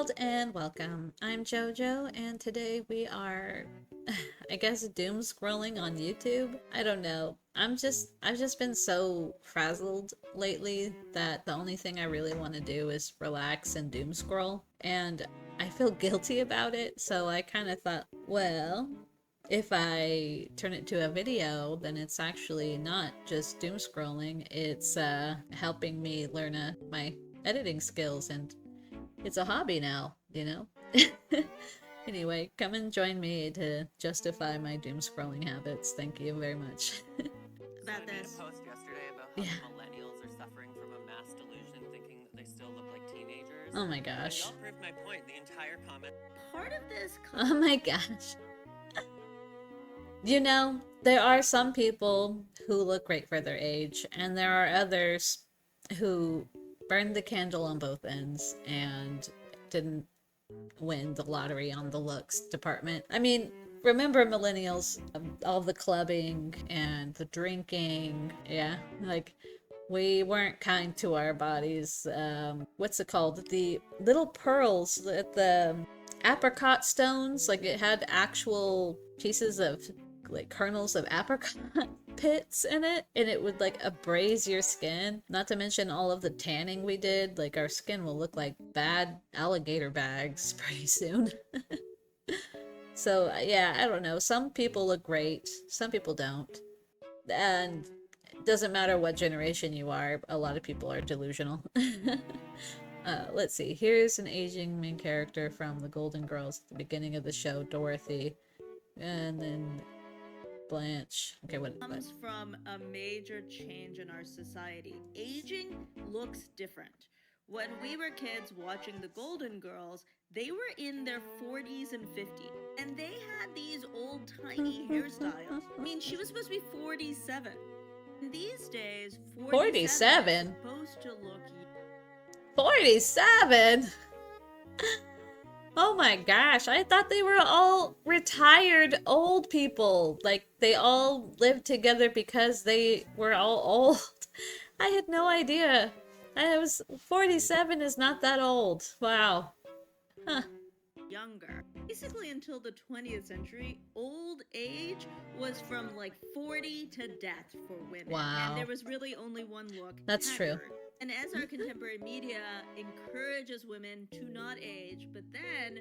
world and welcome. I'm Jojo and today we are I guess doom scrolling on YouTube. I don't know. I've just been so frazzled lately that the only thing I really want to do is relax and doom scroll, and I feel guilty about it, so I kind of thought, well, if I turn it to a video, then it's actually not just doom scrolling. It's helping me learn my editing skills, and it's a hobby now, you know? Anyway, come and join me to justify my doom scrolling habits. Thank you very much. So I About made this. a post yesterday about how Yeah. the millennials are suffering from a mass delusion, thinking that they still look like teenagers. Oh my And gosh. y'all proved my point. The entire comment. Part of this Oh my gosh. You know, there are some people who look great for their age, and there are others who burned the candle on both ends and didn't win the lottery on the looks department. I mean, remember millennials, all the clubbing and the drinking, yeah, like we weren't kind to our bodies. What's it called? The little pearls at the apricot stones, like it had actual pieces of like kernels of apricot pits in it, and it would like abrase your skin. Not to mention all of the tanning we did. Like our skin will look like bad alligator bags pretty soon. So yeah, I don't know. Some people look great, some people don't. And it doesn't matter what generation you are, a lot of people are delusional. Let's see. Here's an aging main character from the Golden Girls at the beginning of the show, Dorothy. And then Blanche. Okay, what? comes from a major change in our society. Aging looks different. When we were kids watching the Golden Girls, they were in their 40s and 50s, and they had these old tiny hairstyles. I mean, she was supposed to be 47. And these days, 47 is 47? supposed to look 47? Oh my gosh, I thought they were all retired old people. Like, they all lived together because they were all old. I had no idea. 47 is not that old. Wow. Huh. younger. Basically, until the 20th century, old age was from like 40 to death for women. Wow. And there was really only one look. That's true. haggard. And as our contemporary media encourages women to not age, but then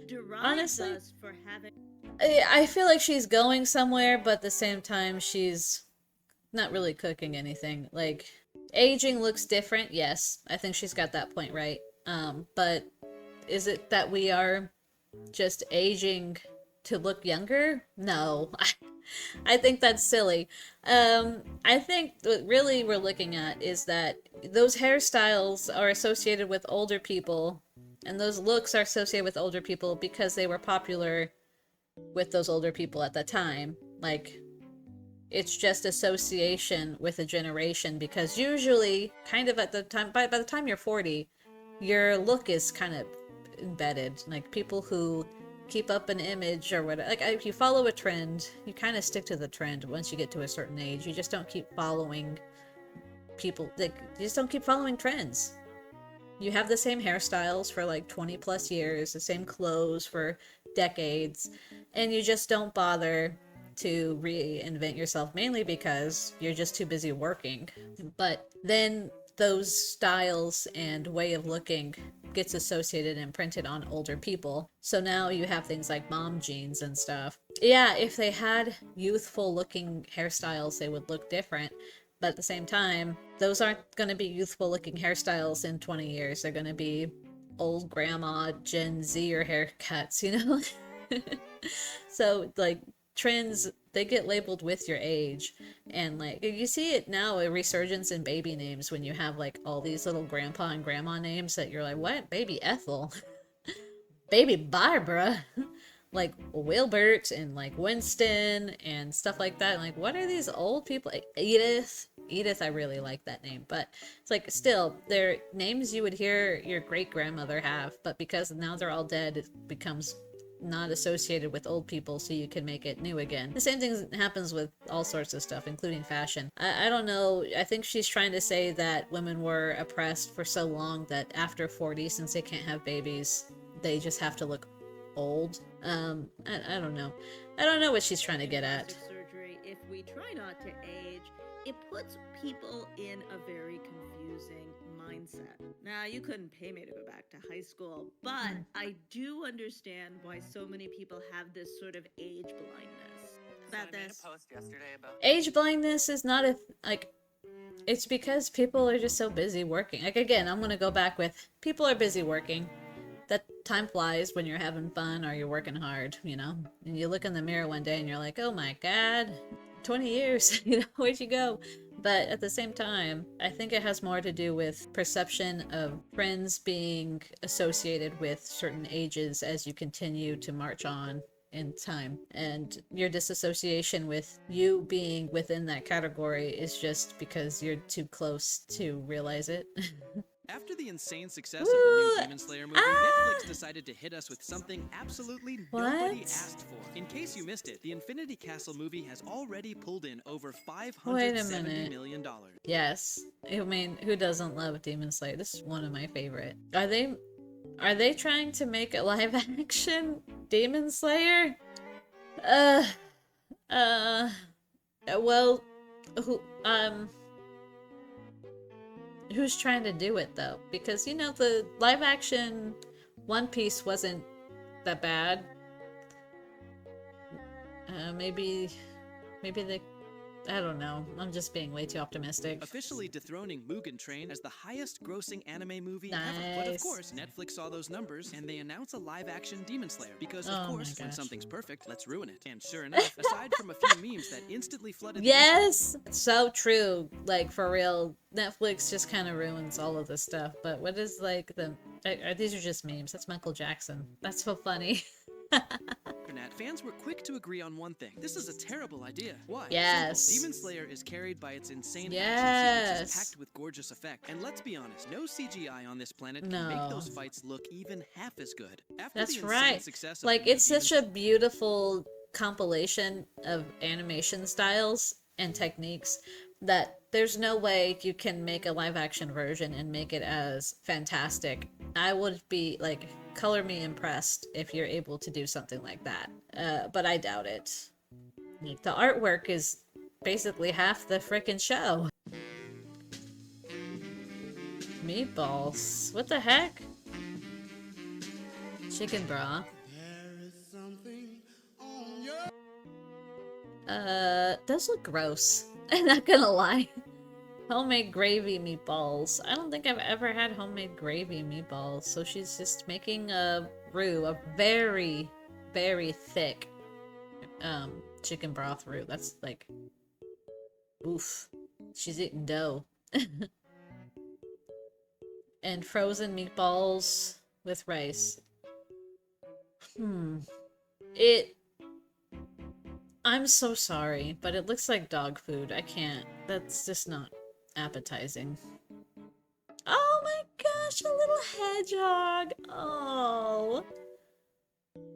derides Honestly, us for having. I feel like she's going somewhere, but at the same time, she's not really cooking anything. Like, aging looks different, yes. I think she's got that point right. But is it that we are just aging to look younger? No. I think that's silly. I think what really we're looking at is that those hairstyles are associated with older people, and those looks are associated with older people because they were popular with those older people at the time. Like, it's just association with a generation, because usually, kind of at the time, by the time you're 40, your look is kind of embedded. Like, people who keep up an image or whatever, like if you follow a trend, you kind of stick to the trend once you get to a certain age. You just don't keep following people, like, you just don't keep following trends. You have the same hairstyles for like 20 plus years, the same clothes for decades, and you just don't bother to reinvent yourself, mainly because you're just too busy working. But then those styles and way of looking gets associated and printed on older people. So now you have things like mom jeans and stuff. Yeah, if they had youthful looking hairstyles, they would look different. But at the same time, those aren't going to be youthful looking hairstyles in 20 years. They're going to be old grandma Gen Zer haircuts, you know? So, like, trends, they get labeled with your age. And like, you see it now, a resurgence in baby names, when you have like all these little grandpa and grandma names that you're like, what? Baby Ethel? Baby Barbara? Like Wilbert and like Winston and stuff like that. Like, what are these old people? Edith, I really like that name, but it's like, still, they're names you would hear your great grandmother have, but because now they're all dead, it becomes not associated with old people, so you can make it new again. The same thing happens with all sorts of stuff, including fashion. I don't know, I think she's trying to say that women were oppressed for so long that after 40, since they can't have babies, they just have to look old. I don't know. I don't know what she's trying to get at. Plastic surgery, if we try not to age, it puts people in a very confusing mindset. Now, you couldn't pay me to go back to high school, but I do understand why so many people have this sort of age blindness. So About I made this. a post yesterday about Age blindness is not a like. It's because people are just so busy working. Like again, I'm gonna go back with people are busy working. That time flies when you're having fun or you're working hard, you know? And you look in the mirror one day and you're like, oh my god, 20 years, you know, where'd you go? But at the same time, I think it has more to do with perception of friends being associated with certain ages as you continue to march on in time. And your disassociation with you being within that category is just because you're too close to realize it. After the insane success of the new Woo! Demon Slayer movie, Ah! Netflix decided to hit us with something absolutely nobody What? asked for. In case you missed it, the Infinity Castle movie has already pulled in over Wait a $570 minute. million. Yes. I mean, who doesn't love Demon Slayer? This is one of my favorite. Are they trying to make a live action Demon Slayer? Uh well, who who's trying to do it though? Because you know the live action One Piece wasn't that bad. Maybe they, I don't know. I'm just being way too optimistic. Officially dethroning Mugen Train as the highest grossing anime movie ever. But of Nice. course, Netflix saw those numbers and they announced a live action Demon Slayer. Because Oh of my course, when gosh. something's perfect, let's ruin it. And sure enough, aside from a few memes that instantly flooded the Yes, so true. Like for real, Netflix just kind of ruins all of this stuff. But what is like the? These are just memes. That's Michael Jackson. That's so funny. internet, fans were quick to agree on one thing. This is a terrible idea. Why? Yes. Simple. Demon Slayer is carried by its insane action Yes. sequences packed with gorgeous effect. And let's be honest, no CGI on this planet can No. make those fights look even half as good. After That's the insane right. success of Like the it's Demon such a beautiful compilation of animation styles and techniques that there's no way you can make a live action version and make it as fantastic. I would be like, color me impressed if you're able to do something like that. But I doubt it. Like, the artwork is basically half the frickin' show. Meatballs. What the heck? Chicken bra. Does look gross. I'm not gonna lie. Homemade gravy meatballs. I don't think I've ever had homemade gravy meatballs. So she's just making a roux, a very, very thick chicken broth roux. That's like, oof. She's eating dough. And frozen meatballs with rice. I'm so sorry, but it looks like dog food. I can't. That's just not appetizing. Oh my gosh, a little hedgehog. Oh.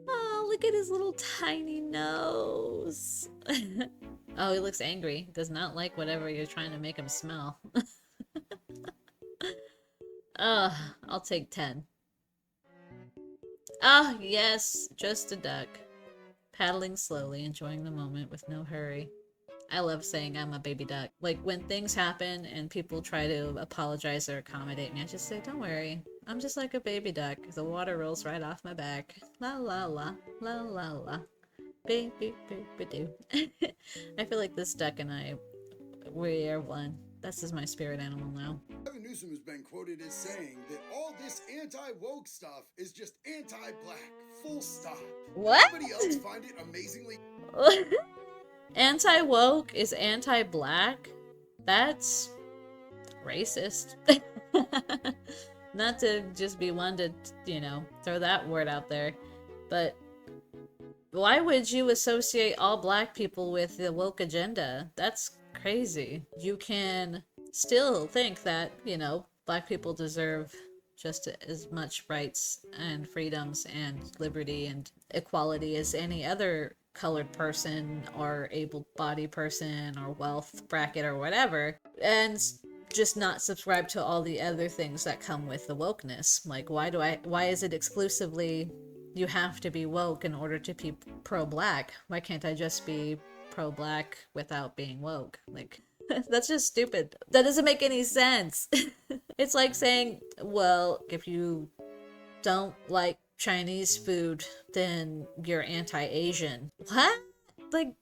Oh, look at his little tiny nose. Oh, he looks angry. Does not like whatever you're trying to make him smell. I'll take 10. Ah, yes, just a duck. Paddling slowly, enjoying the moment with no hurry. I love saying I'm a baby duck. Like, when things happen and people try to apologize or accommodate me, I just say, don't worry. I'm just like a baby duck. The water rolls right off my back. La la la. La la la. Beep beep beep beep doo. I feel like this duck and I, we are one. This is my spirit animal now. Gavin Newsom has been quoted as saying that all this anti-woke stuff is just anti-black. Full stop. What? Everybody else find it amazingly Anti-woke is anti-black? That's racist. Not to just be one to, you know, throw that word out there, but why would you associate all black people with the woke agenda? That's crazy. You can still think that, you know, black people deserve just as much rights and freedoms and liberty and equality as any other colored person or able-bodied person or wealth bracket or whatever. And just not subscribe to all the other things that come with the wokeness? Like, why is it exclusively you have to be woke in order to be pro-black? Why can't I just be pro-black without being woke? Like, that's just stupid. That doesn't make any sense. It's like saying, well, if you don't like Chinese food, then you're anti-Asian. What? Like,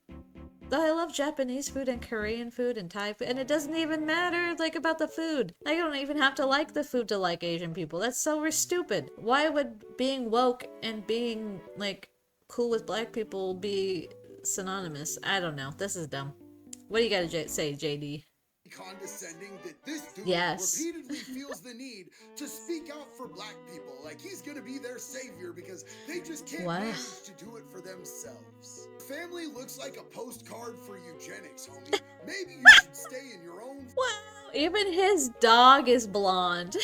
I love Japanese food and Korean food and Thai food, and it doesn't even matter, like, about the food. I don't even have to like the food to like Asian people. That's so stupid. Why would being woke and being, like, cool with black people be synonymous? I don't know. This is dumb. What do you gotta say, JD? Condescending that this dude Yes. repeatedly feels the need to speak out for black people, like he's gonna be their savior because they just can't Wow. manage to do it for themselves. Family looks like a postcard for eugenics, homie. Maybe you should stay in your own. Wow, even his dog is blonde.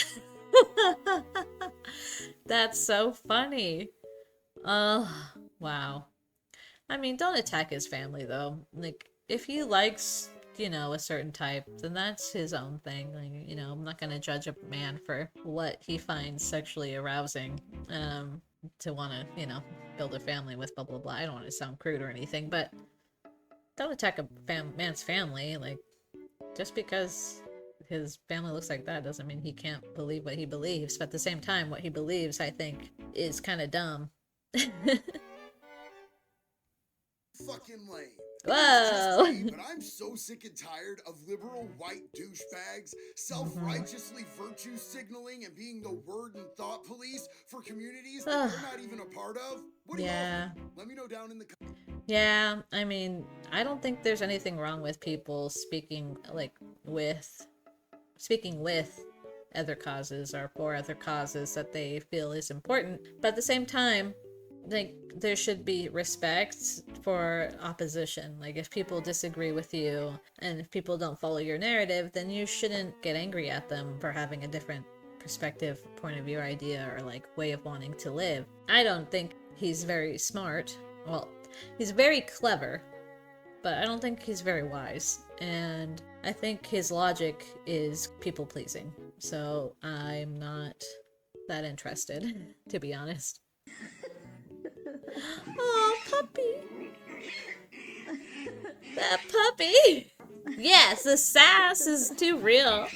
That's so funny. Oh, wow. I mean, don't attack his family, though. Like, if he likes, you know, a certain type, then that's his own thing. Like, you know, I'm not gonna judge a man for what he finds sexually arousing, to want to, you know, build a family with, blah, blah, blah. I don't want to sound crude or anything, but don't attack a man's family. Like, just because his family looks like that doesn't mean he can't believe what he believes. But at the same time, what he believes, I think, is kind of dumb. Fucking lame. Whoa. It's just me, but I'm so sick and tired of liberal white douchebags self-righteously virtue signaling and being the word and thought police for communities that they're not even a part of. What do you all think? Let me know down in the comments. Yeah, I mean, I don't think there's anything wrong with people speaking with other causes or for other causes that they feel is important. But at the same time, like, there should be respect for opposition. Like, if people disagree with you and if people don't follow your narrative, then you shouldn't get angry at them for having a different perspective, point of view, idea, or like way of wanting to live. I don't think he's very smart. Well, he's very clever, but I don't think he's very wise. And I think his logic is people pleasing. So I'm not that interested, to be honest. Oh, puppy. That puppy. Yes, the sass is too real.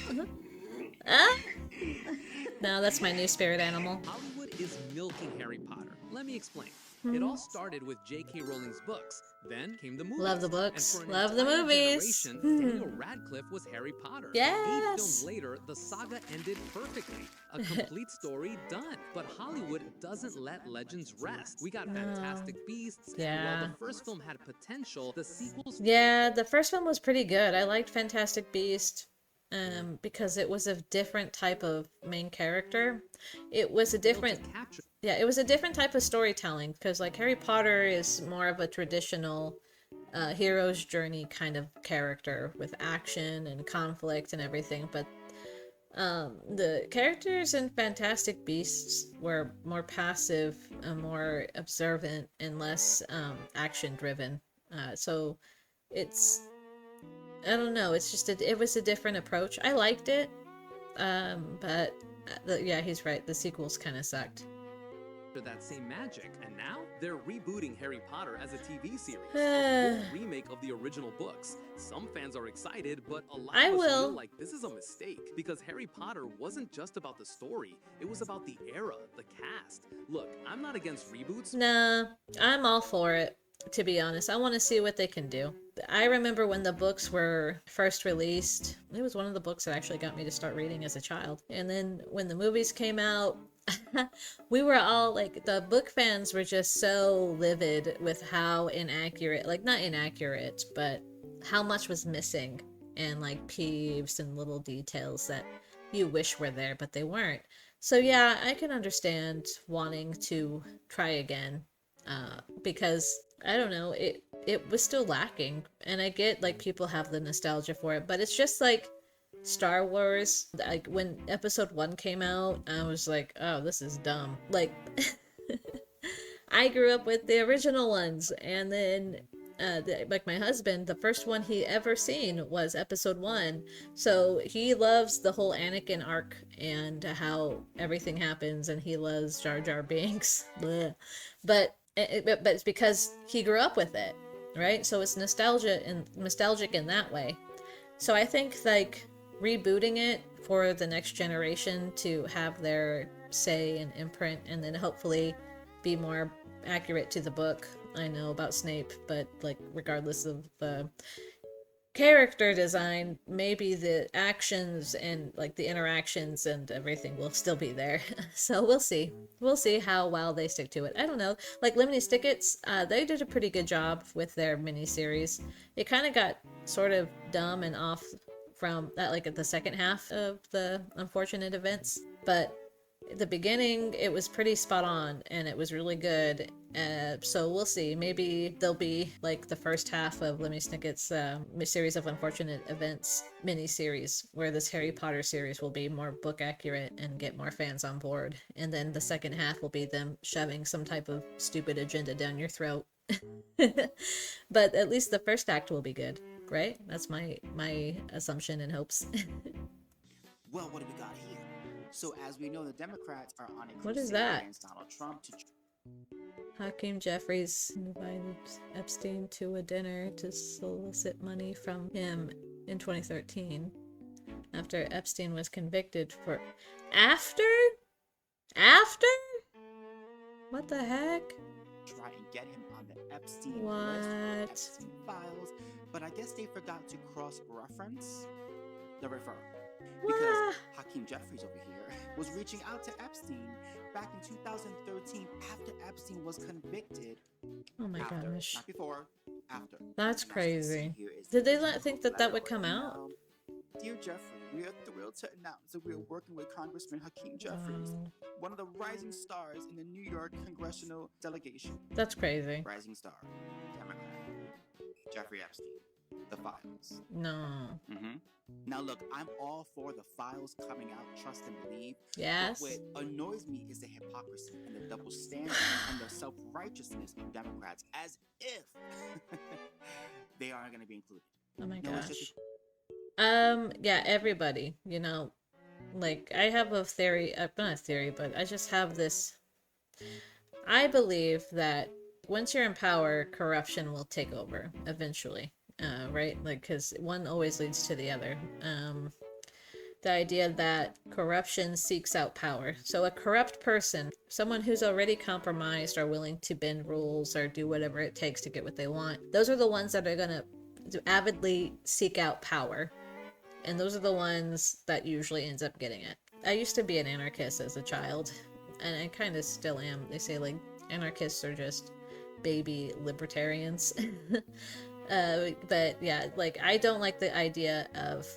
No, that's my new spirit animal. Hollywood is milking Harry Potter. Let me explain. It all started with J.K. Rowling's books. Then came the movies. Love the books. And for an Love the entire movies. generation, Daniel Radcliffe was Harry Potter. Yes. 8 films later, the saga ended perfectly. A complete story done. But Hollywood doesn't let legends rest. We got Fantastic Beasts. Yeah. And while the first film had potential, the sequels... Yeah, the first one was pretty good. I liked Fantastic Beast. Because it was a different type of main character. It was a different... Yeah, it was a different type of storytelling, because like Harry Potter is more of a traditional hero's journey kind of character with action and conflict and everything, but the characters in Fantastic Beasts were more passive and more observant and less action driven. So it's, I don't know, it's just it was a different approach. I liked it, but yeah, he's right, the sequels kind of sucked. That same magic, and now they're rebooting Harry Potter as a TV series, a full remake of the original books. Some fans are excited, but a lot of us feel like this is a mistake because Harry Potter wasn't just about the story; it was about the era, the cast. Look, I'm not against reboots. Nah, I'm all for it. To be honest, I want to see what they can do. I remember when the books were first released. It was one of the books that actually got me to start reading as a child. And then when the movies came out, we were all like, the book fans were just so livid with how inaccurate, like not inaccurate, but how much was missing, and like peeves and little details that you wish were there, but they weren't. So yeah, I can understand wanting to try again, because I don't know, it was still lacking, and I get like people have the nostalgia for it, but it's just like Star Wars. Like when episode 1 came out, I was like, oh, this is dumb. Like I grew up with the original ones, and then like my husband, the first one he ever seen was episode 1. So he loves the whole Anakin arc and how everything happens, and he loves Jar Jar Binks. Bleh. But it's because he grew up with it, right? So it's nostalgic in that way. So I think like rebooting it for the next generation to have their say and imprint, and then hopefully be more accurate to the book. I know about Snape, but like regardless of the character design, maybe the actions and like the interactions and everything will still be there. So we'll see. We'll see how well they stick to it. I don't know. Like Lemony Snicket's, they did a pretty good job with their miniseries. It kind of got sort of dumb and off from that, like at the second half of the unfortunate events, but at the beginning it was pretty spot on and it was really good. So we'll see. Maybe they'll be like the first half of Lemony Snicket's series of unfortunate events miniseries, where this Harry Potter series will be more book accurate and get more fans on board, and then the second half will be them shoving some type of stupid agenda down your throat. But at least the first act will be good, right? That's my assumption and hopes. Well, what do we got here? So as we know, the Democrats are on a What is crusade that? against Donald Trump to Hakeem Jeffries invited Epstein to a dinner to solicit money from him in 2013 after Epstein was convicted for... After? What the heck? try and get him on the Epstein list, What? Epstein files, but I guess they forgot to cross-reference the refer. Because What? Hakeem Jeffries over here was reaching out to Epstein back in 2013 after Epstein was convicted. Oh my gosh. Not before, after. That's And as you can crazy. see here is Did the they official not think that letter would come or out? email. Dear Jeffrey, we are thrilled to announce that we are working with Congressman Hakeem Jeffries, Wow. one of the rising stars in the New York congressional delegation. That's crazy. Rising star, Democrat, Jeffrey Epstein, the files. No. Now look, I'm all for the files coming out, trust and believe. Yes? But what annoys me is the hypocrisy and the double standard and the self-righteousness of Democrats, as if they aren't going to be included. Oh my No, it's gosh. just Yeah, everybody, you know, like, I have a theory, not a theory, but I just have this, I believe that once you're in power, corruption will take over, eventually, right? Like, because one always leads to the other. The idea that corruption seeks out power. So a corrupt person, someone who's already compromised or willing to bend rules or do whatever it takes to get what they want, those are the ones that are gonna avidly seek out power. And those are the ones that usually ends up getting it. I used to be an anarchist as a child, and I kind of still am. They say, like, anarchists are just baby libertarians. But yeah, like, I don't like the idea of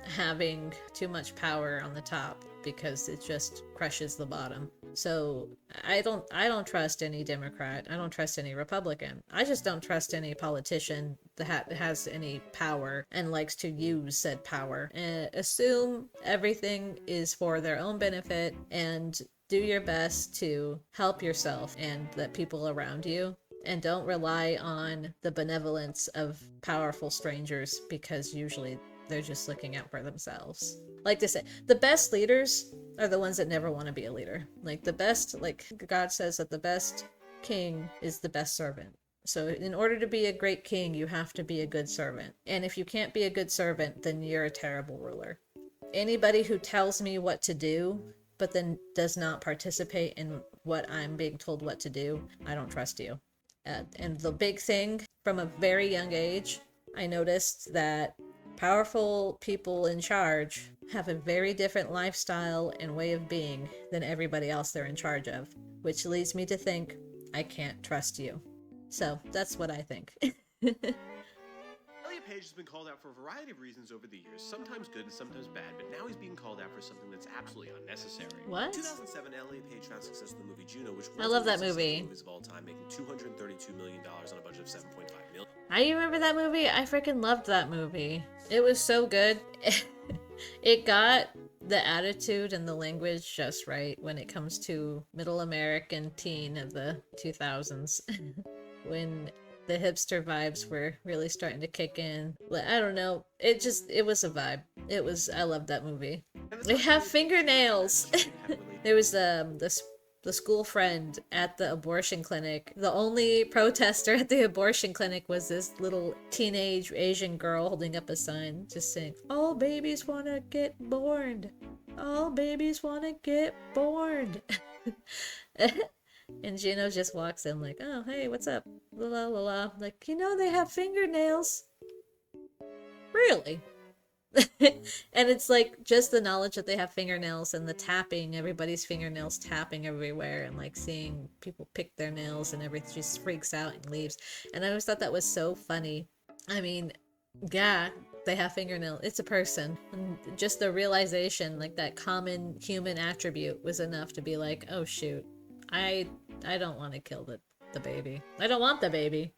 having too much power on the top, because it just crushes the bottom. So I don't trust any Democrat. I don't trust any Republican. I just don't trust any politician that has any power and likes to use said power. And assume everything is for their own benefit, and do your best to help yourself and the people around you. And don't rely on the benevolence of powerful strangers, because usually they're just looking out for themselves. Like they say, the best leaders are the ones that never want to be a leader. Like the best, like God says that the best king is the best servant. So in order to be a great king, you have to be a good servant. And if you can't be a good servant, then you're a terrible ruler. Anybody who tells me what to do, but then does not participate in what I'm being told what to do, I don't trust you. And the big thing, from a very young age, I noticed that powerful people in charge have a very different lifestyle and way of being than everybody else they're in charge of, which leads me to think, I can't trust you. So that's what I think. Elliot Page has been called out for a variety of reasons over the years, sometimes good and sometimes bad, but now he's being called out for something that's absolutely unnecessary. What? In 2007, Elliot Page found success with the movie Juno, which was I love one of that the most movie. successful movies of all time, making $232 million on a budget of $7.5 million. I remember that movie. I freaking loved that movie. It was so good. It got the attitude and the language just right when it comes to middle American teen of the 2000s. When the hipster vibes were really starting to kick in. I don't know. It was a vibe. I loved that movie. They have fingernails. There was the school friend at the abortion clinic. The only protester at the abortion clinic was this little teenage Asian girl holding up a sign just saying, "All babies want to get born. All babies want to get born." And Juno just walks in like, "Oh, hey, what's up? La la la la." Like, they have fingernails. Really? And it's like just the knowledge that they have fingernails and the tapping, everybody's fingernails tapping everywhere, and like seeing people pick their nails and everything, just freaks out and leaves. And I always thought that was so funny. I mean, yeah, they have fingernails. It's a person. And just the realization, like that common human attribute was enough to be like, oh shoot, I don't want to kill the baby. I don't want the baby.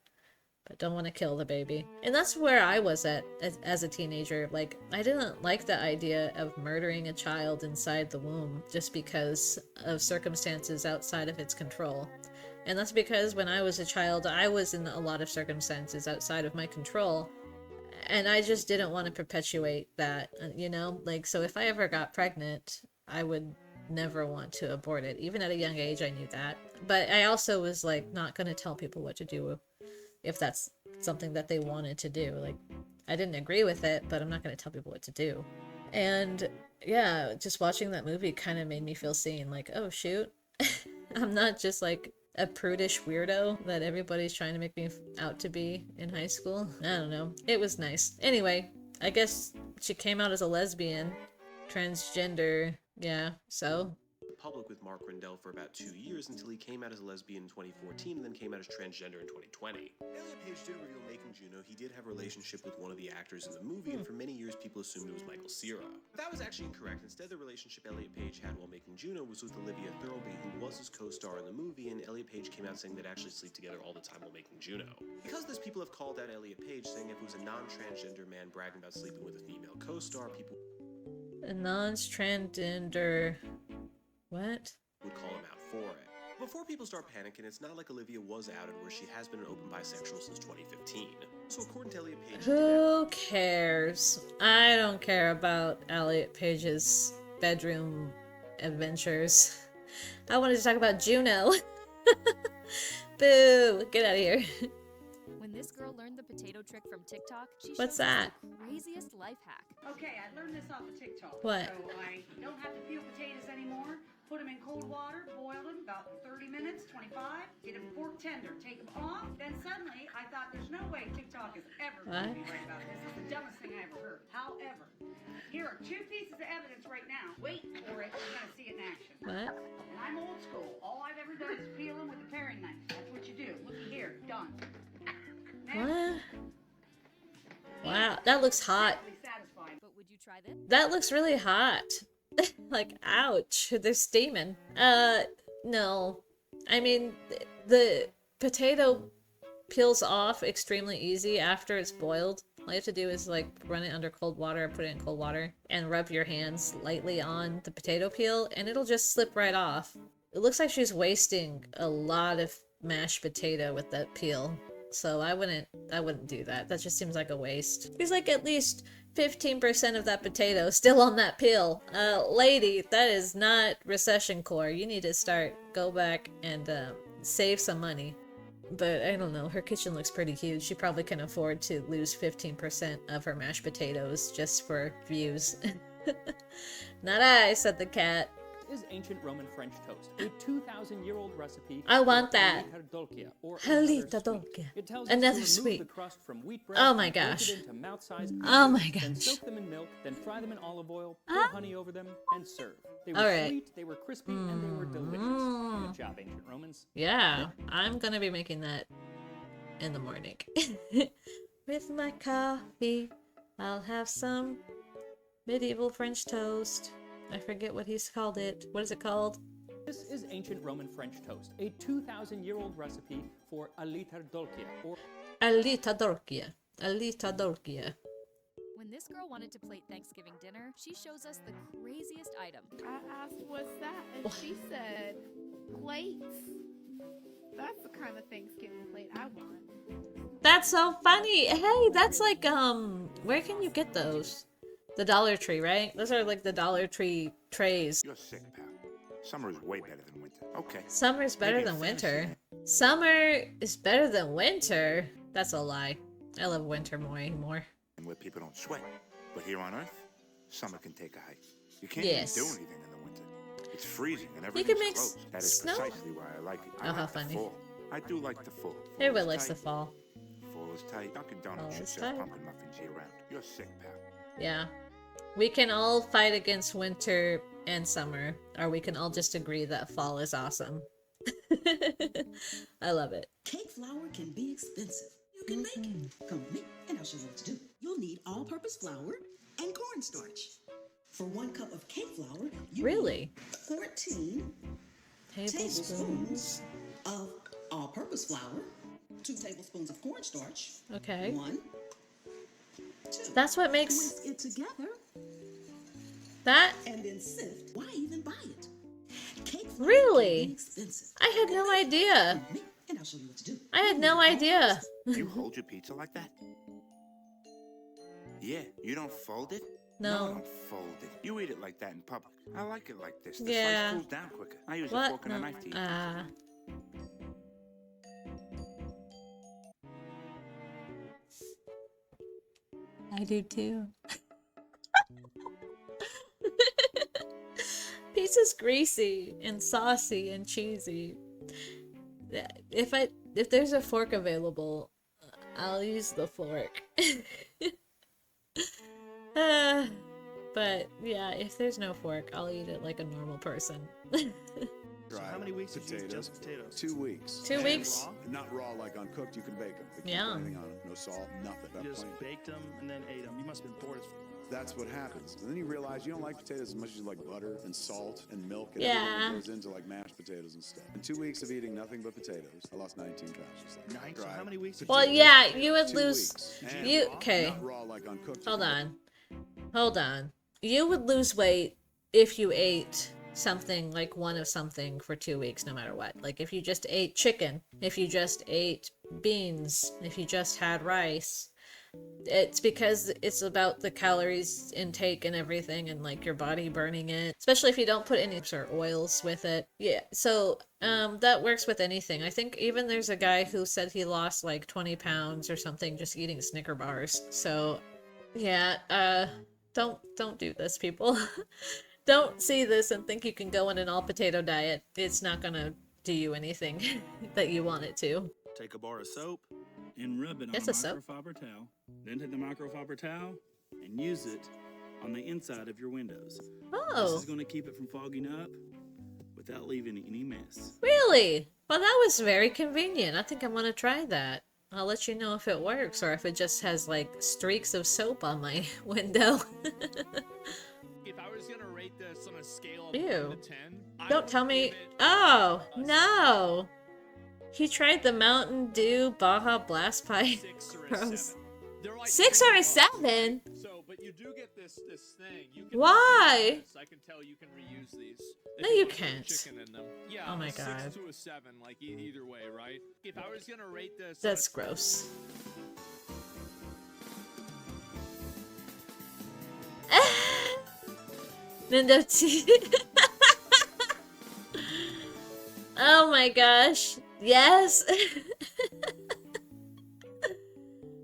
But don't want to kill the baby. And that's where I was at as a teenager. Like, I didn't like the idea of murdering a child inside the womb just because of circumstances outside of its control. And that's because when I was a child, I was in a lot of circumstances outside of my control. And I just didn't want to perpetuate that, Like, so if I ever got pregnant, I would never want to abort it. Even at a young age, I knew that. But I also was, like, not going to tell people what to do if that's something that they wanted to do. Like, I didn't agree with it, but I'm not going to tell people what to do. And yeah, just watching that movie kind of made me feel seen. Like, oh shoot, I'm not just like a prudish weirdo that everybody's trying to make me out to be in high school. I don't know. It was nice. Anyway, I guess she came out as a lesbian, transgender. Yeah, so public with Mark Rendell for about 2 years until he came out as a lesbian in 2014 and then came out as transgender in 2020. Elliot Page did reveal making Juno he did have a relationship with one of the actors in the movie, and for many years people assumed it was Michael Cera. But that was actually incorrect. Instead, the relationship Elliot Page had while making Juno was with Olivia Thirlby, who was his co-star in the movie, and Elliot Page came out saying they'd actually sleep together all the time while making Juno. Because of this, people have called out Elliot Page, saying if it was a non-transgender man bragging about sleeping with a female co-star, people... A non-transgender... What? Would call him out for it. Before people start panicking, it's not like Olivia was outed, where she has been an open bisexual since 2015. So according to Elliot Page... Who cares? I don't care about Elliot Page's bedroom adventures. I wanted to talk about Juno. Boo! Get out of here. When this girl learned the potato trick from TikTok, she What's showed us that? the craziest life hack. Okay, I learned this off of TikTok. What? So I don't have to peel potatoes anymore. Put them in cold water, boil them about 30 minutes, 25. Get them pork tender. Take them off. Then suddenly, I thought there's no way TikTok is ever going to be right about this. It's the dumbest thing I ever heard. However, here are 2 pieces of evidence right now. Wait for it. You're going to see it in action. What? And I'm old school. All I've ever done is peel them with a paring knife. That's what you do. Looky here. Done. What? Wow, that looks hot. But would you try this? That looks really hot. Like, ouch, they're steaming. No. I mean, the potato peels off extremely easy after it's boiled. All you have to do is, like, run it under cold water, put it in cold water, and rub your hands lightly on the potato peel, and it'll just slip right off. It looks like she's wasting a lot of mashed potato with that peel. So I wouldn't do that. That just seems like a waste. There's like at least 15% of that potato still on that peel. Lady, that is not recession core. You need to go back and save some money. But I don't know, her kitchen looks pretty huge. She probably can afford to lose 15% of her mashed potatoes just for views. Not I, said the cat. Is ancient Roman French toast, a 2,000-year-old recipe. I want that. Halita dolcia. It tells Another us to sweet. The crust from wheat bread, Oh my and gosh. dip it into mouth-sized Oh my pieces, Then gosh. soak them in milk, then fry them in olive oil, pour honey over them, and serve. They were All right. sweet, they were crispy, and they were delicious. Good job, ancient Romans. Yeah, I'm gonna be making that in the morning. With my coffee, I'll have some medieval French toast. I forget what he's called it. What is it called? This is ancient Roman French toast, a 2,000-year-old recipe for alita dolcia, or Alita dolcia. Alita dolcia. When this girl wanted to plate Thanksgiving dinner, she shows us the craziest item. I asked, what's that? And she said, plates. That's the kind of Thanksgiving plate I want. That's so funny. Hey, that's like, where can you get those? The Dollar Tree, right? Those are like the Dollar Tree trays. You're sick, pal. Summer is way better than winter. Okay. Summer's better Maybe a than fantasy winter. land. Summer is better than winter? That's a lie. I love winter more. Where people don't sweat. But here on Earth, summer can take a hike. You can't Yes. even do anything in the winter. It's freezing and You everything's can make closed. That is snow. precisely why I like it. I Oh, how like the funny. fall. I do like the fall. Everybody Fall likes is the tight. fall. Fall is tight. Dunkin' Donuts Fall should is sell tight. pumpkin muffins year round. You're sick, pal. Yeah. We can all fight against winter and summer, or we can all just agree that fall is awesome. I love it. Cake flour can be expensive. You can make it. Come with me, and I'll show you what to do. You'll need all-purpose flour and cornstarch. For 1 cup of cake flour, you Really? need 14 tablespoons of all-purpose flour, 2 tablespoons of cornstarch. Okay. 1, 2. That's what makes Whisk it together that and then sift. Why even buy it? Cake flour can be really. expensive. I had no idea. Come with me, and I'll show you what to do. I had no idea. You hold your pizza like that? Yeah, you don't fold it? No. I don't fold it. You eat it like that in public. I like it like this. The Yeah. slice cools down quicker. I use a What? fork and a No. knife to eat. I do too. Pizza's greasy and saucy and cheesy. If there's a fork available, I'll use the fork. But yeah, if there's no fork, I'll eat it like a normal person. So how many weeks did you use just potatoes? 2 weeks. 2 weeks? Not raw like uncooked, you can bake them. You Yeah. can't put anything on it. No salt, nothing. You just Plain. baked them and then ate them. You must have been bored as That's what happens. And then you realize you don't like potatoes as much as you like butter and salt and milk and Yeah. everything that goes into like mashed potatoes and stuff. In 2 weeks of eating nothing but potatoes, I lost 19 pounds. Just like Nine? So how many weeks? Well, yeah, you would 2 lose. weeks. And You raw, okay? Not raw like uncooked. Hold on. You would lose weight if you ate something like one of something for 2 weeks, no matter what. Like if you just ate chicken, if you just ate beans, if you just had rice. It's because it's about the calories intake and everything, and like your body burning it, especially if you don't put any or oils with it. Yeah, so that works with anything. I think even there's a guy who said he lost like 20 pounds or something just eating Snicker bars. So yeah, don't do this, people. Don't see this and think you can go on an all potato diet. It's not gonna do you anything that you want it to. Take a bar of soap and rub it on It's a a soap. microfiber towel. Then take the microfiber towel and use it on the inside of your windows. Oh. This is going to keep it from fogging up without leaving any mess. Really? Well, that was very convenient. I think I'm gonna try that. I'll let you know if it works or if it just has like streaks of soap on my window. If I was gonna rate this on a scale of Ew. 1 to 10, I Don't would tell me. give it Oh, no. He tried the Mountain Dew Baja Blast Pipe. 6 or a Gross. 7. They're like 6 or a 7? So, but you do get this thing. You can Why? reuse this. I can tell you can reuse these. If No, you put some can't. Chicken in them. Yeah. Oh my a 6 God. to a 7, like either way, right? If I was gonna rate this, That's gross. Nindo T. Oh my gosh. Yes.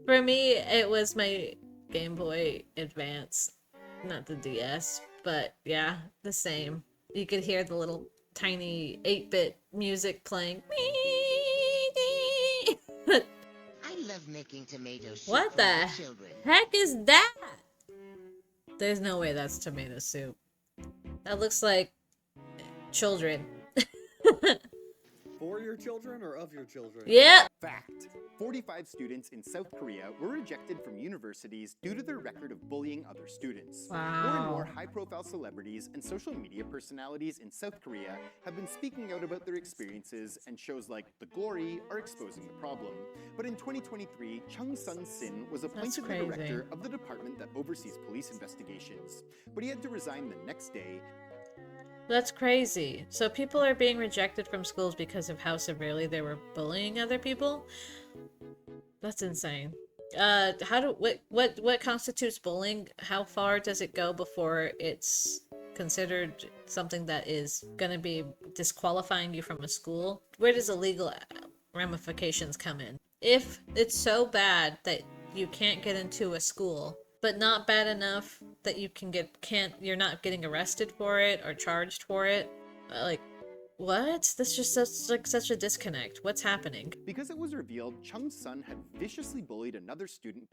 For me, it was my Game Boy Advance. Not the DS, but yeah, the same. You could hear the little tiny 8-bit music playing. I love making tomato soup What for the my children. heck is that? There's no way that's tomato soup. That looks like children. For your children or of your children? Yep. Fact. 45 students in South Korea were rejected from universities due to their record of bullying other students. More and Wow. more high-profile celebrities and social media personalities in South Korea have been speaking out about their experiences, and shows like The Glory are exposing the problem. But in 2023, Chung Sun-sin was appointed the crazy. director of the department that oversees police investigations. But he had to resign the next day. That's crazy. So people are being rejected from schools because of how severely they were bullying other people? That's insane. What constitutes bullying? How far does it go before it's considered something that is gonna be disqualifying you from a school? Where does the legal ramifications come in? If it's so bad that you can't get into a school, but not bad enough that you you're not getting arrested for it or charged for it, like, what? That's just such a disconnect. What's happening? Because it was revealed Chung's son had viciously bullied another student.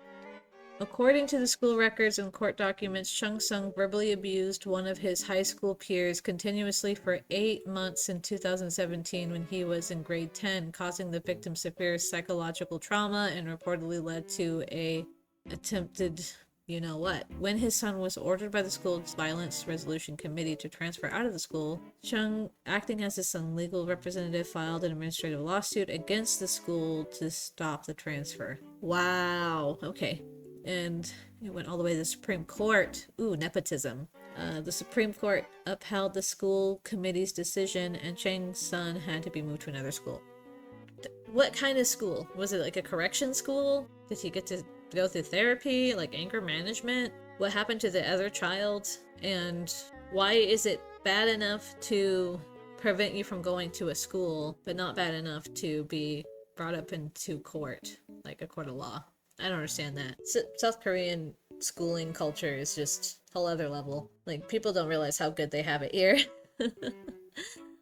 According to the school records and court documents, Chung Sung verbally abused one of his high school peers continuously for 8 months in 2017 when he was in grade 10, causing the victim severe psychological trauma and reportedly led to a attempted you-know-what. When his son was ordered by the school's Violence Resolution Committee to transfer out of the school, Chung, acting as his son's legal representative, filed an administrative lawsuit against the school to stop the transfer. Wow. Okay. And it went all the way to the Supreme Court. Ooh, nepotism. The Supreme Court upheld the school committee's decision, and Chang's son had to be moved to another school. What kind of school? Was it like a correction school? Did he get to go through therapy, like anger management? What happened to the other child? And why is it bad enough to prevent you from going to a school, but not bad enough to be brought up into court, like a court of law? I don't understand that. South Korean schooling culture is just a whole other level. Like, people don't realize how good they have it here.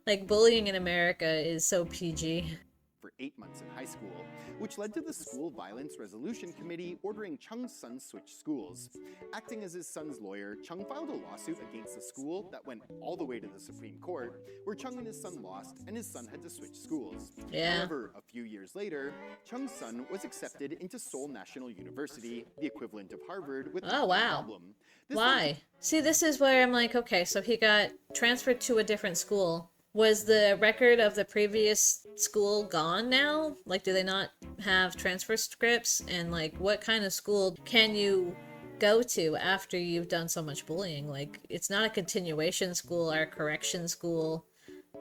Like, bullying in America is so PG. For 8 months in high school, which led to the School Violence Resolution Committee ordering Chung's son switch schools. Acting as his son's lawyer, Chung filed a lawsuit against the school that went all the way to the Supreme Court, where Chung and his son lost, and his son had to switch schools. Yeah. However, a few years later, Chung's son was accepted into Seoul National University, the equivalent of Harvard, with no problem. Why? See, this is where I'm like, okay, so he got transferred to a different school. Was the record of the previous school gone now? Like, do they not have transfer scripts? And, like, what kind of school can you go to after you've done so much bullying? Like, it's not a continuation school or a correction school.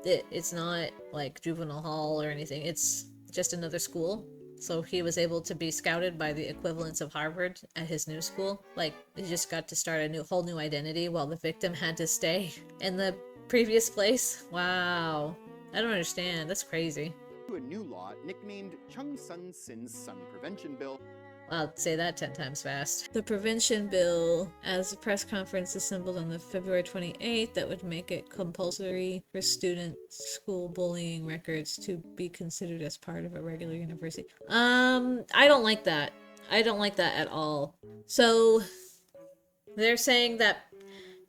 It's not, like, juvenile hall or anything. It's just another school. So he was able to be scouted by the equivalents of Harvard at his new school. Like, he just got to start a whole new identity while the victim had to stay in the previous place. Wow. I don't understand. That's crazy. To a new law nicknamed Chung Sun Sin's Son Prevention Bill. I'll say that 10 times fast. The prevention bill, as a press conference assembled on the February 28th, that would make it compulsory for student school bullying records to be considered as part of a regular university. I don't like that. I don't like that at all. So they're saying that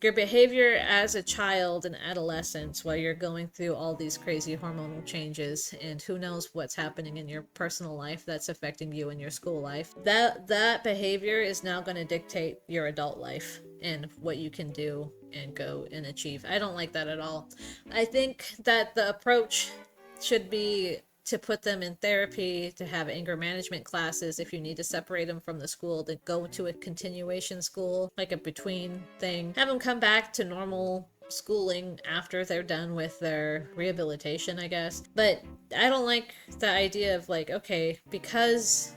your behavior as a child and adolescence while you're going through all these crazy hormonal changes and who knows what's happening in your personal life that's affecting you in your school life, that behavior is now going to dictate your adult life and what you can do and go and achieve. I don't like that at all. I think that the approach should be to put them in therapy, to have anger management classes. If you need to separate them from the school, to go to a continuation school, like a between thing. Have them come back to normal schooling after they're done with their rehabilitation, I guess. But I don't like the idea of, like, okay, because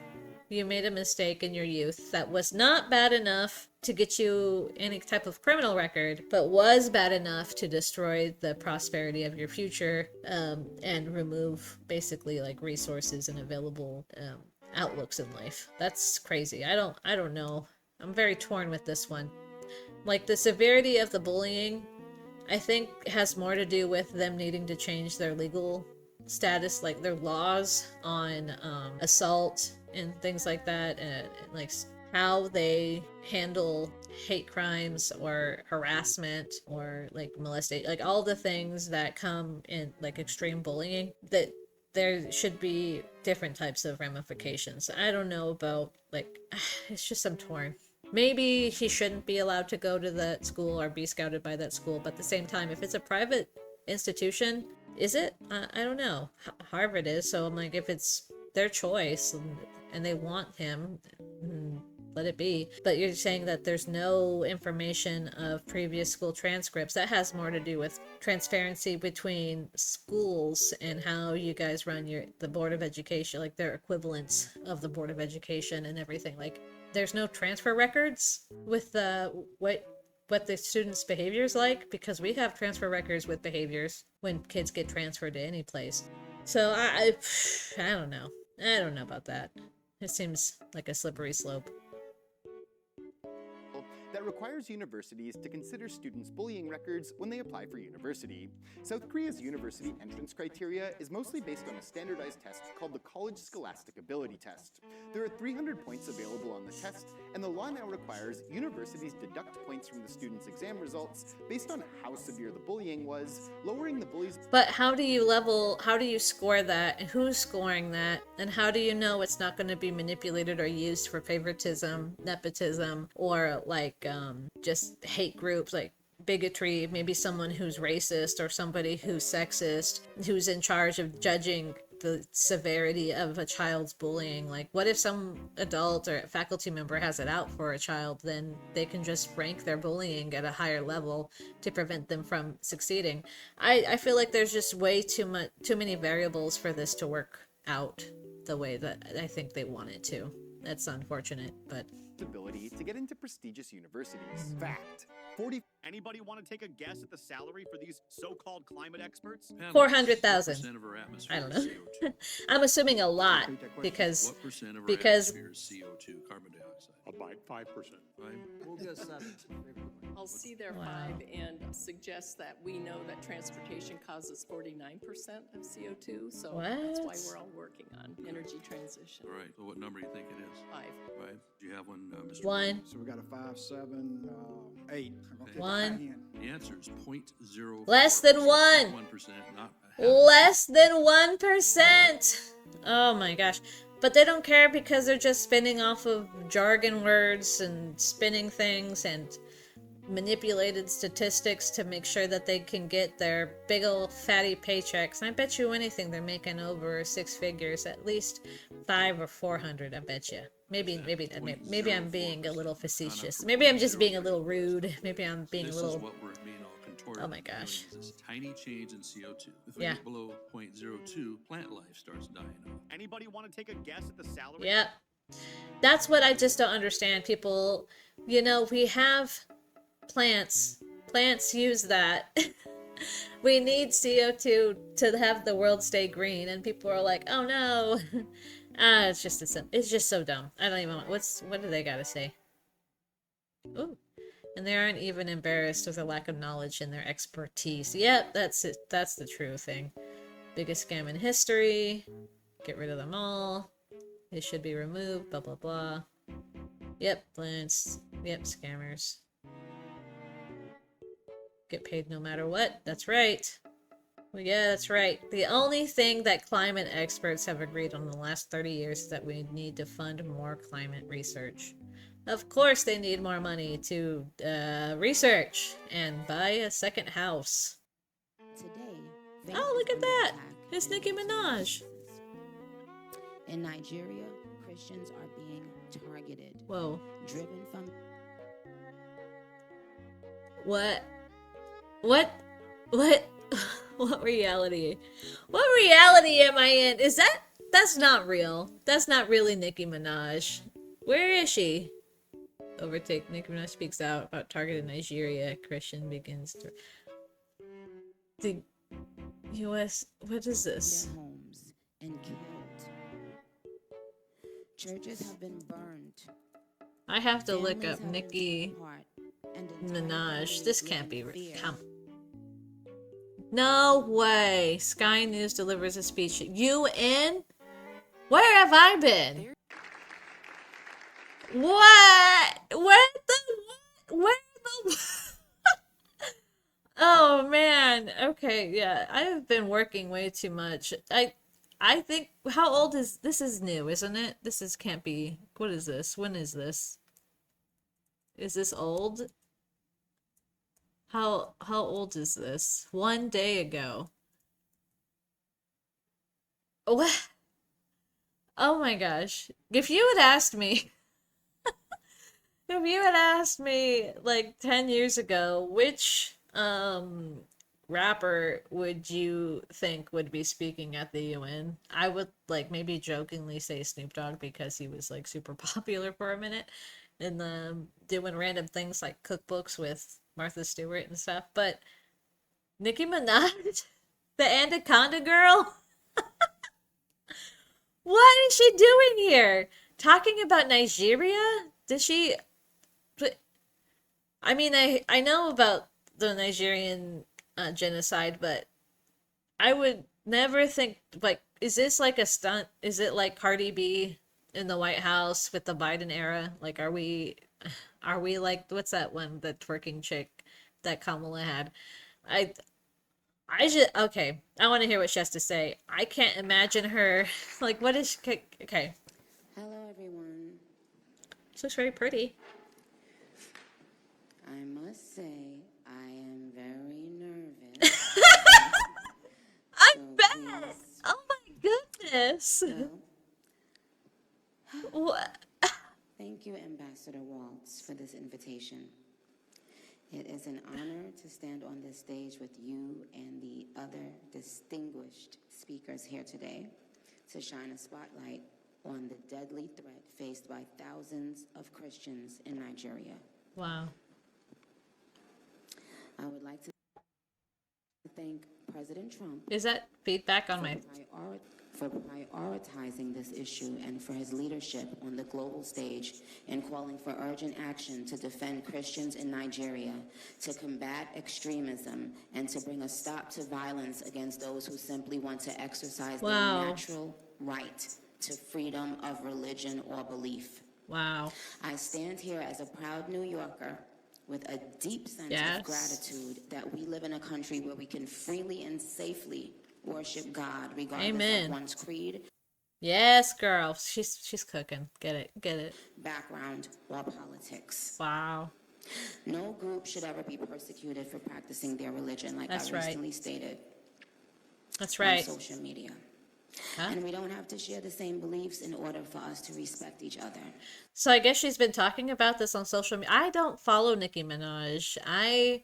you made a mistake in your youth that was not bad enough to get you any type of criminal record, but was bad enough to destroy the prosperity of your future, and remove basically like resources and available outlooks in life. That's crazy. I don't know. I'm very torn with this one. Like, the severity of the bullying, I think, has more to do with them needing to change their legal status, like their laws on assault and things like that, and like how they handle hate crimes or harassment or like molestation, like all the things that come in like extreme bullying, that there should be different types of ramifications. I don't know about, like, it's just, I'm torn. Maybe he shouldn't be allowed to go to that school or be scouted by that school, but at the same time, if it's a private institution, is it? I don't know. Harvard is, so I'm like, if it's their choice and they want him, let it be. But you're saying that there's no information of previous school transcripts. That has more to do with transparency between schools and how you guys run the Board of Education, like their equivalents of the Board of Education and everything. Like, there's no transfer records with what the students' behavior is like, because we have transfer records with behaviors when kids get transferred to any place. So I don't know. I don't know about that. It seems like a slippery slope. That requires universities to consider students' bullying records when they apply for university. South Korea's university entrance criteria is mostly based on a standardized test called the College Scholastic Ability Test. There are 300 points available on the test, and the law now requires universities deduct points from the students' exam results based on how severe the bullying was, lowering the bullies. But how do you score that, and who's scoring that, and how do you know it's not going to be manipulated or used for favoritism, nepotism, or like just hate groups, like bigotry, maybe someone who's racist or somebody who's sexist, who's in charge of judging the severity of a child's bullying? Like, what if some adult or faculty member has it out for a child? Then they can just rank their bullying at a higher level to prevent them from succeeding. I feel like there's just way too many variables for this to work out the way that I think they want it to. That's unfortunate, but ability to get into prestigious universities. Fact. Anybody want to take a guess at the salary for these so-called climate experts? 400,000. I don't know. I'm assuming a lot because What percent of our atmosphere is CO2, carbon dioxide? About 5%. We'll go 7. I'll see their 5 and suggest that we know that transportation causes 49% of CO2, so that's why we're all working on energy transition. All right. So what number do you think it is? 5. 5. Do you have one, Mr. 1. So we got a 5, 7, 8. Okay. 1. The answer is 0.04. Less than 1. 1%, not half. Less than 1%. Oh my gosh. But they don't care because they're just spinning off of jargon words and spinning things and manipulated statistics to make sure that they can get their big old fatty paychecks. And I bet you anything they're making over 6 figures, at least 500 or 400. I bet you. Maybe I'm being a little facetious. Maybe I'm just being a little rude. Maybe I'm being a little. This is what we're being all contorted. Oh my gosh. This tiny change in CO2. If we get below 0.02, plant life starts dying off. Anybody want to take a guess at the salary? Yep. That's what I just don't understand. People, we have plants. Plants use that. We need CO2 to have the world stay green, and people are like, "Oh no." It's just so dumb. I don't even what do they gotta say? Ooh. And they aren't even embarrassed with a lack of knowledge in their expertise. Yep, that's it. That's the true thing. Biggest scam in history. Get rid of them all. They should be removed. Blah blah blah. Yep, plants. Yep, scammers. Get paid no matter what. That's right. Well, yeah, that's right. The only thing that climate experts have agreed on in the last 30 years is that we need to fund more climate research. Of course they need more money to research and buy a second house. Today, oh, look at that! It's Nicki Minaj. In Nigeria, Christians are being targeted. Whoa. Driven from... What? What reality? What reality am I in? That's not real. That's not really Nicki Minaj. Where is she? Overtake. Nicki Minaj speaks out about targeted Nigeria. Christian begins to... The U.S. What is this? Their homes and killed. Churches have been burned. I have to look up Nicki Minaj. This can't be real. Come. No way. Sky News delivers a speech. UN? Where have I been? What? Where the... Oh, man. Okay, yeah. I have been working way too much. I think... How old is... This is new, isn't it? Can't be... What is this? When is this? Is this old? How old is this? 1 day ago. What? Oh my gosh. If you had asked me If you had asked me like 10 years ago, which rapper would you think would be speaking at the UN? I would like maybe jokingly say Snoop Dogg because he was like super popular for a minute and doing random things like cookbooks with Martha Stewart and stuff. But Nicki Minaj, the Anaconda girl, what is she doing here? Talking about Nigeria? Did she? I mean, I know about the Nigerian genocide, but I would never think like, is this like a stunt? Is it like Cardi B in the White House with the Biden era? Like, are we like, what's that one, the twerking chick that Kamala had? I I just okay. I want to hear what she has to say. I can't imagine her like, what is she, okay? Hello, everyone. She looks very pretty. I must say, I am very nervous. I bet. Oh my goodness. What? Thank you, Ambassador Waltz, for this invitation. It is an honor to stand on this stage with you and the other distinguished speakers here today to shine a spotlight on the deadly threat faced by thousands of Christians in Nigeria. Wow. I would like to thank President Trump. Is that feedback on my... For prioritizing this issue and for his leadership on the global stage in calling for urgent action to defend Christians in Nigeria, to combat extremism, and to bring a stop to violence against those who simply want to exercise their natural right to freedom of religion or belief. Wow. I stand here as a proud New Yorker with a deep sense of gratitude that we live in a country where we can freely and safely worship God regardless of one's creed. Yes, girl. She's cooking. Get it. Background or politics. Wow. No group should ever be persecuted for practicing their religion, like I recently stated. That's right. On social media. Huh? And we don't have to share the same beliefs in order for us to respect each other. So I guess she's been talking about this on social media. I don't follow Nicki Minaj.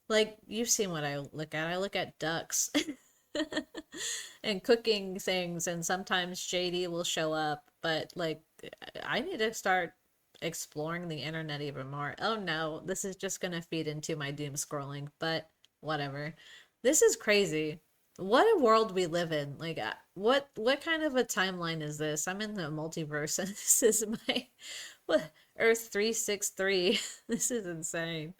Like, you've seen what I look at. I look at ducks. And cooking things, and sometimes JD will show up, but like, I need to start exploring the internet even more. Oh no, this is just gonna feed into my doom scrolling, but whatever. This is crazy. What a world we live in. Like, what kind of a timeline is this? I'm in the multiverse and this is my Earth 363. This is insane.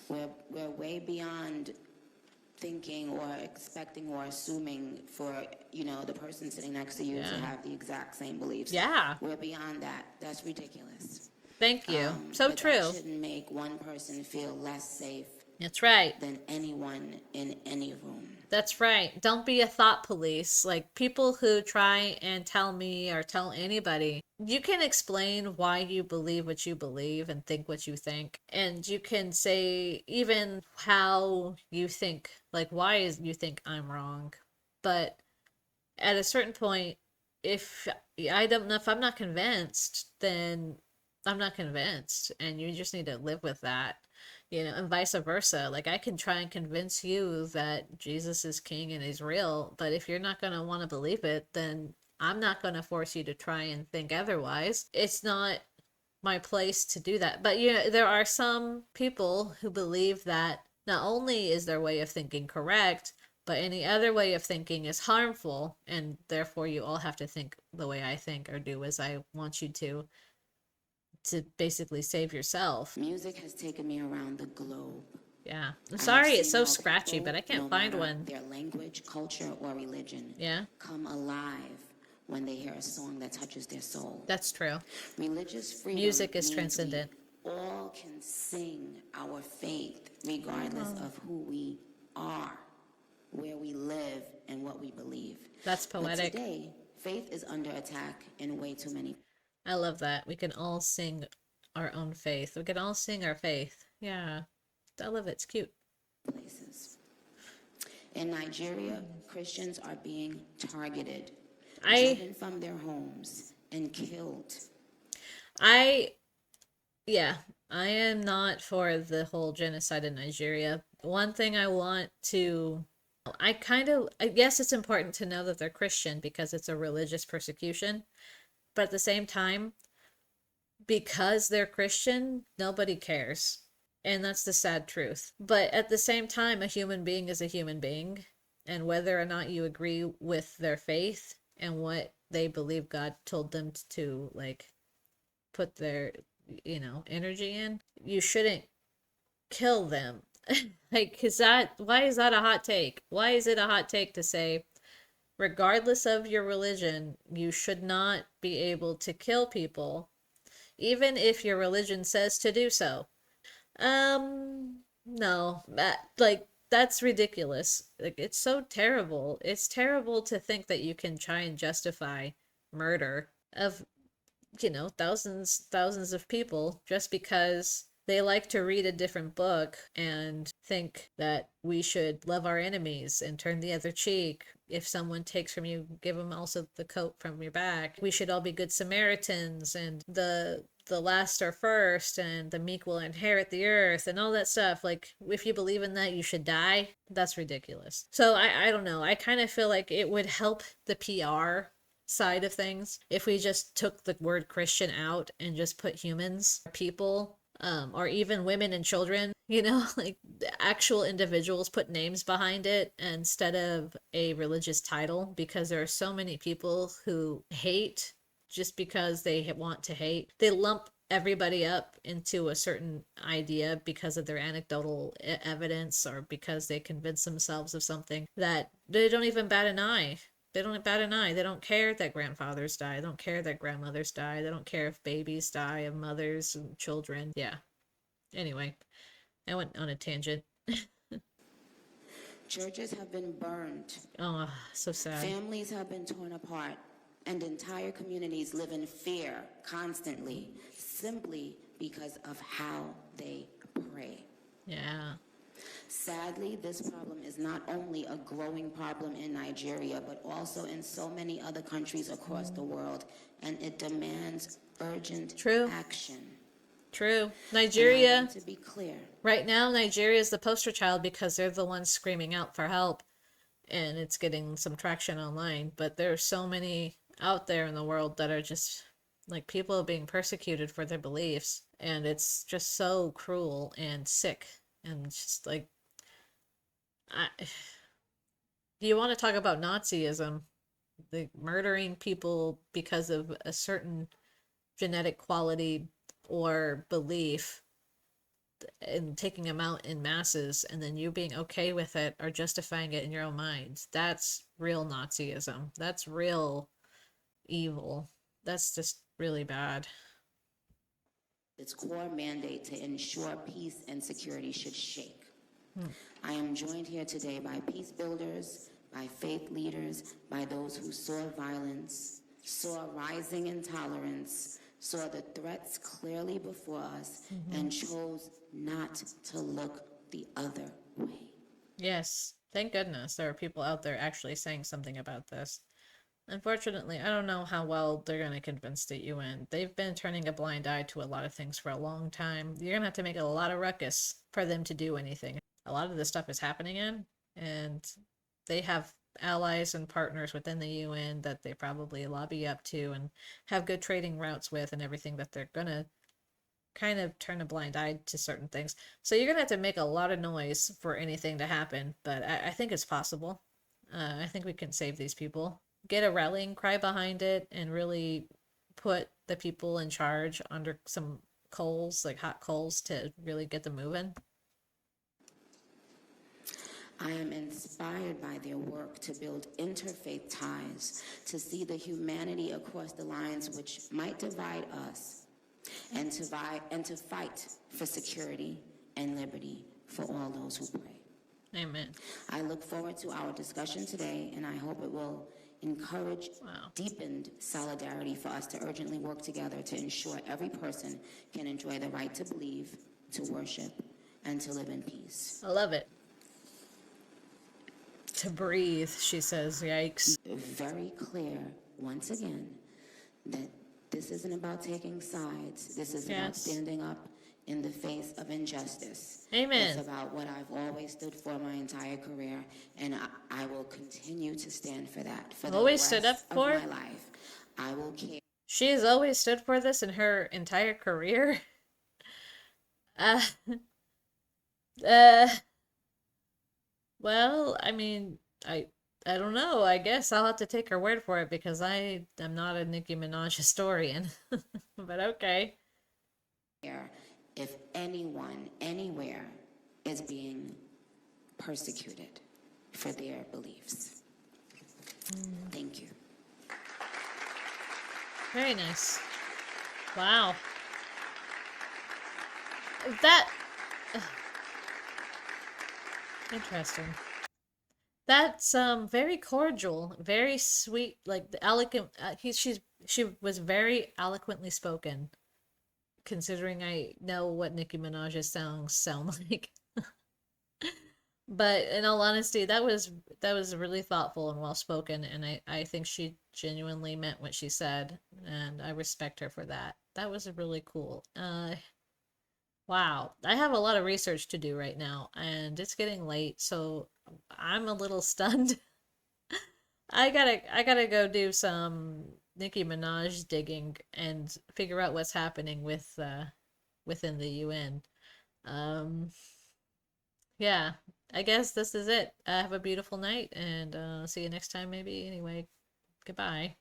We're way beyond thinking or expecting or assuming for, the person sitting next to you to have the exact same beliefs. Yeah. We're beyond that. That's ridiculous. Thank you. So but true. That shouldn't make one person feel less safe. That's right. Than anyone in any room. That's right. Don't be a thought police. Like, people who try and tell me or tell anybody, you can explain why you believe what you believe and think what you think. And you can say even how you think, like, why is you think I'm wrong. But at a certain point, if I'm not convinced, then I'm not convinced. And you just need to live with that. And vice versa. Like, I can try and convince you that Jesus is king and he's real, but if you're not going to want to believe it, then I'm not going to force you to try and think otherwise. It's not my place to do that. But, there are some people who believe that not only is their way of thinking correct, but any other way of thinking is harmful, and therefore you all have to think the way I think or do as I want you to basically save yourself. Music has taken me around the globe. Yeah. I'm sorry it's so scratchy, but I can't find one. Their language, culture, or religion come alive when they hear a song that touches their soul. That's true. Religious freedom. Music is transcendent. We all can sing our faith regardless of who we are, where we live, and what we believe. That's poetic. But today, faith is under attack in way too many. I love that. We can all sing our own faith. We can all sing our faith. Yeah. I love it. It's cute. Places. In Nigeria, Christians are being targeted, driven from their homes, and killed. Yeah, I am not for the whole genocide in Nigeria. One thing I want to, I guess it's important to know that they're Christian because it's a religious persecution. But at the same time, because they're Christian, nobody cares. And that's the sad truth. But at the same time, a human being is a human being. And whether or not you agree with their faith and what they believe God told them to, like, put their, energy in, you shouldn't kill them. Like, why is that a hot take? Why is it a hot take to say, regardless of your religion, you should not be able to kill people, even if your religion says to do so? No, that's ridiculous. Like, it's so terrible. It's terrible to think that you can try and justify murder of, thousands of people just because they like to read a different book and think that we should love our enemies and turn the other cheek. If someone takes from you, give them also the coat from your back. We should all be good Samaritans, and the last are first, and the meek will inherit the earth, and all that stuff. Like, if you believe in that, you should die. That's ridiculous. So I don't know. I kind of feel like it would help the PR side of things if we just took the word Christian out and just put humans, people, or even women and children, like actual individuals, put names behind it instead of a religious title, because there are so many people who hate just because they want to hate. They lump everybody up into a certain idea because of their anecdotal evidence, or because they convince themselves of something that they don't even bat an eye. They don't bat an eye. They don't care that grandfathers die. They don't care that grandmothers die. They don't care if babies die, of mothers and children. Yeah. Anyway, I went on a tangent. Churches have been burned. Oh, so sad. Families have been torn apart, and entire communities live in fear constantly, simply because of how they pray. Yeah. Sadly, this problem is not only a growing problem in Nigeria, but also in so many other countries across the world, and it demands urgent action. True. Nigeria, And I want to be clear. Right now, Nigeria is the poster child because they're the ones screaming out for help, and it's getting some traction online. But there are so many out there in the world that are just, like, people being persecuted for their beliefs, and it's just so cruel and sick, and just like, you want to talk about Nazism, the murdering people because of a certain genetic quality or belief, and taking them out in masses, and then you being okay with it or justifying it in your own mind. That's real Nazism. That's real evil. That's just really bad. Its core mandate to ensure peace and security should shake. I am joined here today by peace builders, by faith leaders, by those who saw violence, saw rising intolerance, saw the threats clearly before us, and chose not to look the other way. Yes, thank goodness there are people out there actually saying something about this. Unfortunately, I don't know how well they're going to convince the UN. They've been turning a blind eye to a lot of things for a long time. You're going to have to make a lot of ruckus for them to do anything. A lot of this stuff is happening in, and they have allies and partners within the UN that they probably lobby up to and have good trading routes with and everything, that they're going to kind of turn a blind eye to certain things. So you're going to have to make a lot of noise for anything to happen, but I think it's possible. I think we can save these people. Get a rallying cry behind it and really put the people in charge under some coals, like hot coals, to really get them moving. I am inspired by their work to build interfaith ties, to see the humanity across the lines which might divide us, and to fight for security and liberty for all those who pray. Amen. I look forward to our discussion today, and I hope it will encourage deepened solidarity for us to urgently work together to ensure every person can enjoy the right to believe, to worship, and to live in peace. I love it. To breathe, she says. Yikes. Very clear, once again, that This isn't about taking sides. This is about standing up in the face of injustice. Amen. It's about what I've always stood for my entire career, and I will continue to stand for that for the Always rest stood up of for? my life. I will care. She has always stood for this in her entire career. Uh, uh, well, I mean, I don't know. I guess I'll have to take her word for it because I am not a Nicki Minaj historian. But okay. If anyone, anywhere, is being persecuted for their beliefs. Thank you. Very nice. Wow. That... Interesting. That's very cordial, very sweet, like the eloquent. She was very eloquently spoken, considering I know what Nicki Minaj's songs sound like. But in all honesty, that was really thoughtful and well spoken, and I think she genuinely meant what she said, and I respect her for that. That was really cool. Wow, I have a lot of research to do right now, and it's getting late, so I'm a little stunned. I gotta go do some Nicki Minaj digging and figure out what's happening with within the UN. Um, yeah, I guess this is it. Have a beautiful night, and see you next time maybe. Anyway, goodbye.